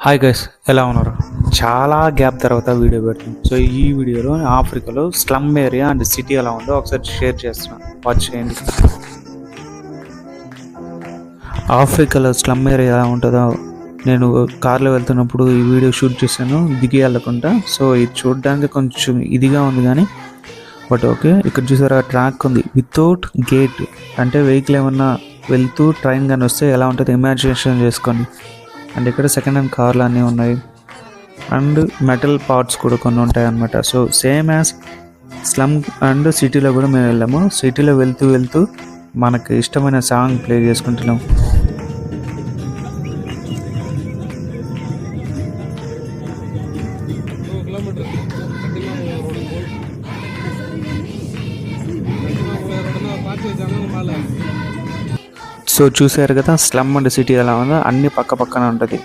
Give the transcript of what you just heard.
Hi guys, ఎలా ఉన్నారు? చాలా గ్యాప్ తర్వాత వీడియో పెడుతున్నాను. సో ఈ వీడియోలో ఆఫ్రికాలో స్లమ్ ఏరియా అండ్ సిటీ ఎలా ఉందో ఒకసారి షేర్ చేస్తున్నాను, వాచ్ చేయండి. ఆఫ్రికాలో స్లమ్ ఏరియా ఎలా ఉంటుందో నేను కార్లో వెళ్తున్నప్పుడు ఈ వీడియో షూట్ చేశాను, దిగి వెళ్ళకుండా. సో ఇది చూడడానికి కొంచెం ఇదిగా ఉంది కానీ బట్ ఓకే. ఇక్కడ చూసారా, ట్రాక్ ఉంది వితౌట్ గేట్. అంటే వెహికల్ ఏమన్నా వెళ్తూ ట్రైన్ కానీ వస్తే ఎలా ఉంటుందో ఇమాజినేషన్ చేసుకోండి. అండ్ ఇక్కడ సెకండ్ హ్యాండ్ కార్లు అన్నీ ఉన్నాయి అండ్ మెటల్ పార్ట్స్ కూడా కొన్ని ఉంటాయి అన్నమాట. So same as slum and సిటీలో కూడా మేము వెళ్ళాము. సిటీలో వెళ్తూ వెళ్తూ మనకు ఇష్టమైన సాంగ్ ప్లే చేసుకుంటున్నాం. సో చూసారు కదా, స్లమ్ అండ్ సిటీ ఎలా ఉందో అన్ని పక్క పక్కన ఉంటుంది.